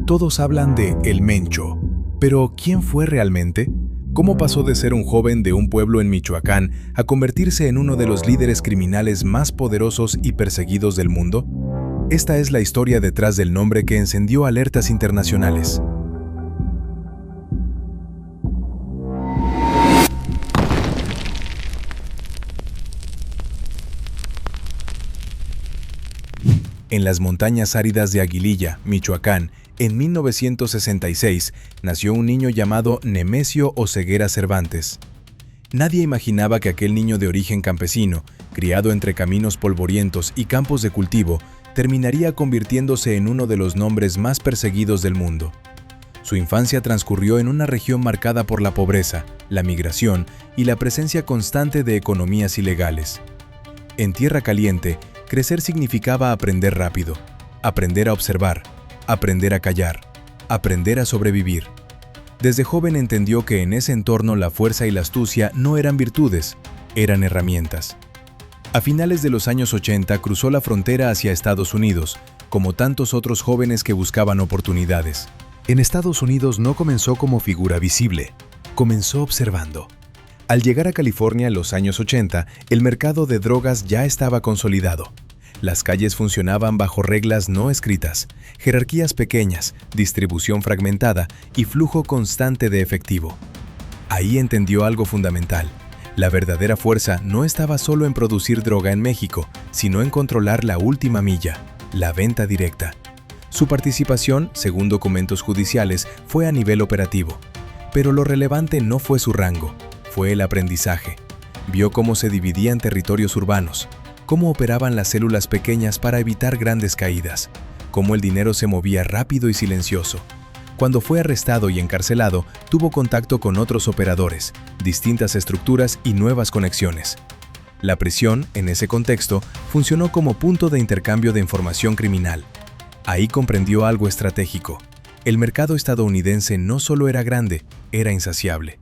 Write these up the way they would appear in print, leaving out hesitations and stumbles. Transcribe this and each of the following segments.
Todos hablan de El Mencho, pero ¿quién fue realmente? ¿Cómo pasó de ser un joven de un pueblo en Michoacán a convertirse en uno de los líderes criminales más poderosos y perseguidos del mundo? Esta es la historia detrás del nombre que encendió alertas internacionales. En las montañas áridas de Aguililla, Michoacán, en 1966, nació un niño llamado Nemesio Oseguera Cervantes. Nadie imaginaba que aquel niño de origen campesino, criado entre caminos polvorientos y campos de cultivo, terminaría convirtiéndose en uno de los nombres más perseguidos del mundo. Su infancia transcurrió en una región marcada por la pobreza, la migración y la presencia constante de economías ilegales. En tierra caliente, crecer significaba aprender rápido, aprender a observar, aprender a callar, aprender a sobrevivir. Desde joven entendió que en ese entorno la fuerza y la astucia no eran virtudes, eran herramientas. A finales de los años 80 cruzó la frontera hacia Estados Unidos, como tantos otros jóvenes que buscaban oportunidades. En Estados Unidos no comenzó como figura visible, comenzó observando. Al llegar a California en los años 80, el mercado de drogas ya estaba consolidado. Las calles funcionaban bajo reglas no escritas, jerarquías pequeñas, distribución fragmentada y flujo constante de efectivo. Ahí entendió algo fundamental. La verdadera fuerza no estaba solo en producir droga en México, sino en controlar la última milla, la venta directa. Su participación, según documentos judiciales, fue a nivel operativo. Pero lo relevante no fue su rango, fue el aprendizaje. Vio cómo se dividían territorios urbanos, cómo operaban las células pequeñas para evitar grandes caídas, cómo el dinero se movía rápido y silencioso. Cuando fue arrestado y encarcelado, tuvo contacto con otros operadores, distintas estructuras y nuevas conexiones. La prisión, en ese contexto, funcionó como punto de intercambio de información criminal. Ahí comprendió algo estratégico. El mercado estadounidense no solo era grande, era insaciable.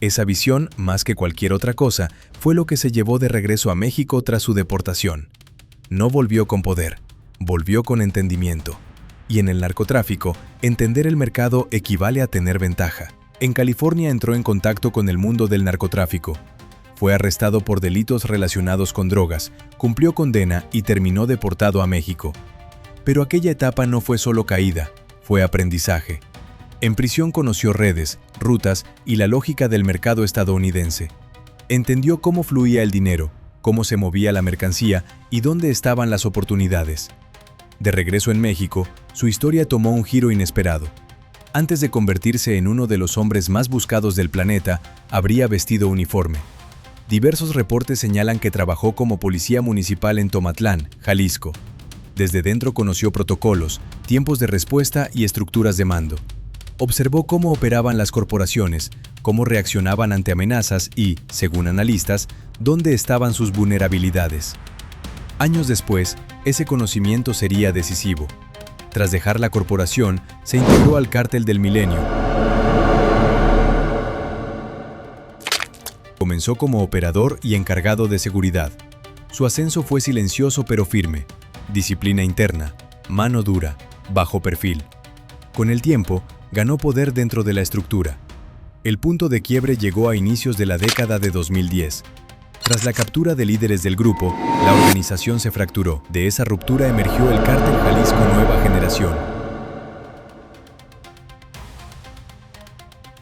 Esa visión, más que cualquier otra cosa, fue lo que se llevó de regreso a México tras su deportación. No volvió con poder, volvió con entendimiento. Y en el narcotráfico, entender el mercado equivale a tener ventaja. En California entró en contacto con el mundo del narcotráfico. Fue arrestado por delitos relacionados con drogas, cumplió condena y terminó deportado a México. Pero aquella etapa no fue solo caída, fue aprendizaje. En prisión conoció redes, rutas y la lógica del mercado estadounidense. Entendió cómo fluía el dinero, cómo se movía la mercancía y dónde estaban las oportunidades. De regreso en México, su historia tomó un giro inesperado. Antes de convertirse en uno de los hombres más buscados del planeta, habría vestido uniforme. Diversos reportes señalan que trabajó como policía municipal en Tomatlán, Jalisco. Desde dentro conoció protocolos, tiempos de respuesta y estructuras de mando. Observó cómo operaban las corporaciones, cómo reaccionaban ante amenazas y, según analistas, dónde estaban sus vulnerabilidades. Años después, ese conocimiento sería decisivo. Tras dejar la corporación, se integró al Cártel del Milenio. Comenzó como operador y encargado de seguridad. Su ascenso fue silencioso pero firme. Disciplina interna, mano dura, bajo perfil. Con el tiempo, ganó poder dentro de la estructura. El punto de quiebre llegó a inicios de la década de 2010. Tras la captura de líderes del grupo, la organización se fracturó. De esa ruptura emergió el Cártel Jalisco Nueva Generación.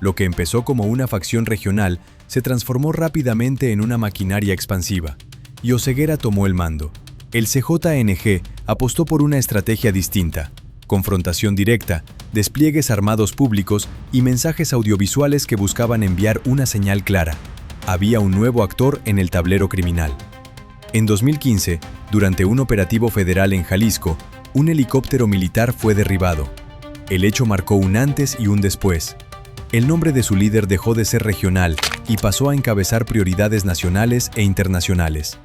Lo que empezó como una facción regional se transformó rápidamente en una maquinaria expansiva, y Oseguera tomó el mando. El CJNG apostó por una estrategia distinta: confrontación directa, despliegues armados públicos y mensajes audiovisuales que buscaban enviar una señal clara. Había un nuevo actor en el tablero criminal. En 2015, durante un operativo federal en Jalisco, un helicóptero militar fue derribado. El hecho marcó un antes y un después. El nombre de su líder dejó de ser regional y pasó a encabezar prioridades nacionales e internacionales.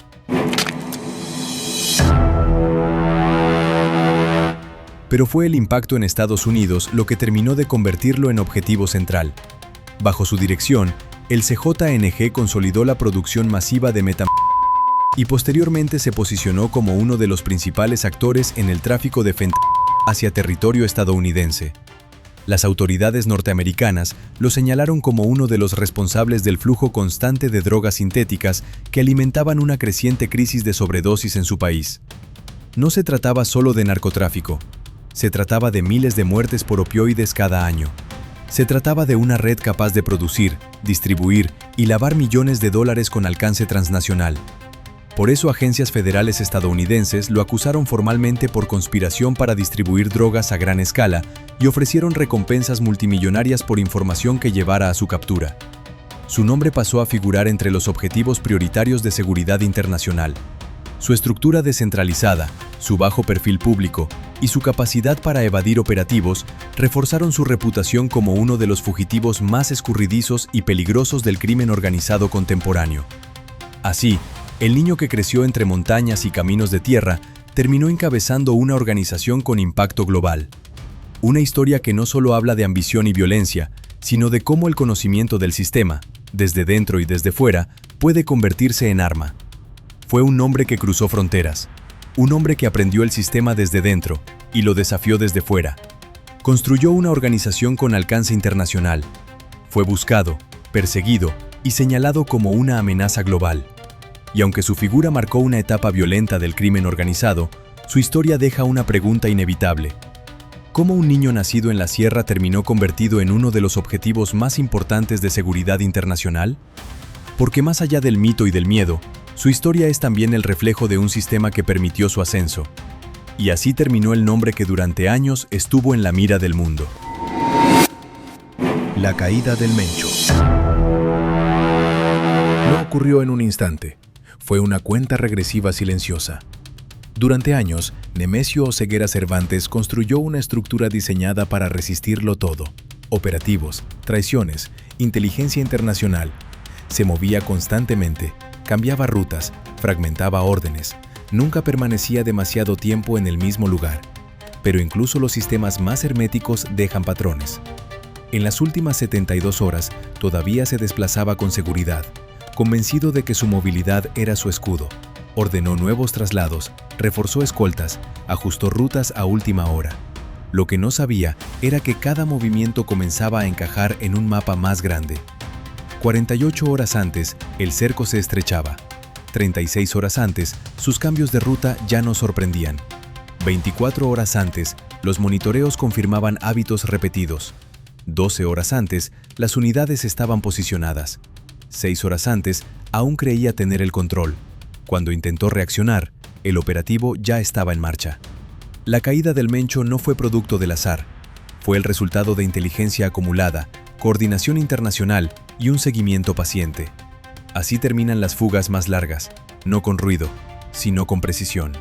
Pero fue el impacto en Estados Unidos lo que terminó de convertirlo en objetivo central. Bajo su dirección, el CJNG consolidó la producción masiva de metanfetamina y posteriormente se posicionó como uno de los principales actores en el tráfico de fentanilo hacia territorio estadounidense. Las autoridades norteamericanas lo señalaron como uno de los responsables del flujo constante de drogas sintéticas que alimentaban una creciente crisis de sobredosis en su país. No se trataba solo de narcotráfico, se trataba de miles de muertes por opioides cada año. Se trataba de una red capaz de producir, distribuir y lavar millones de dólares con alcance transnacional. Por eso agencias federales estadounidenses lo acusaron formalmente por conspiración para distribuir drogas a gran escala y ofrecieron recompensas multimillonarias por información que llevara a su captura. Su nombre pasó a figurar entre los objetivos prioritarios de seguridad internacional. Su estructura descentralizada, su bajo perfil público y su capacidad para evadir operativos reforzaron su reputación como uno de los fugitivos más escurridizos y peligrosos del crimen organizado contemporáneo. Así, el niño que creció entre montañas y caminos de tierra terminó encabezando una organización con impacto global. Una historia que no solo habla de ambición y violencia, sino de cómo el conocimiento del sistema, desde dentro y desde fuera, puede convertirse en arma. Fue un hombre que cruzó fronteras, un hombre que aprendió el sistema desde dentro y lo desafió desde fuera. Construyó una organización con alcance internacional. Fue buscado, perseguido y señalado como una amenaza global. Y aunque su figura marcó una etapa violenta del crimen organizado, su historia deja una pregunta inevitable. ¿Cómo un niño nacido en la sierra terminó convertido en uno de los objetivos más importantes de seguridad internacional? Porque más allá del mito y del miedo, su historia es también el reflejo de un sistema que permitió su ascenso. Y así terminó el nombre que durante años estuvo en la mira del mundo. La caída del Mencho. No ocurrió en un instante. Fue una cuenta regresiva silenciosa. Durante años, Nemesio Oseguera Cervantes construyó una estructura diseñada para resistirlo todo. Operativos, traiciones, inteligencia internacional. Se movía constantemente, cambiaba rutas, fragmentaba órdenes. Nunca permanecía demasiado tiempo en el mismo lugar. Pero incluso los sistemas más herméticos dejan patrones. En las últimas 72 horas, todavía se desplazaba con seguridad. Convencido de que su movilidad era su escudo, ordenó nuevos traslados, reforzó escoltas, ajustó rutas a última hora. Lo que no sabía era que cada movimiento comenzaba a encajar en un mapa más grande. 48 horas antes, el cerco se estrechaba. 36 horas antes, sus cambios de ruta ya no sorprendían. 24 horas antes, los monitoreos confirmaban hábitos repetidos. 12 horas antes, las unidades estaban posicionadas. 6 horas antes, aún creía tener el control. Cuando intentó reaccionar, el operativo ya estaba en marcha. La caída del Mencho no fue producto del azar. Fue el resultado de inteligencia acumulada, coordinación internacional y un seguimiento paciente. Así terminan las fugas más largas, no con ruido, sino con precisión.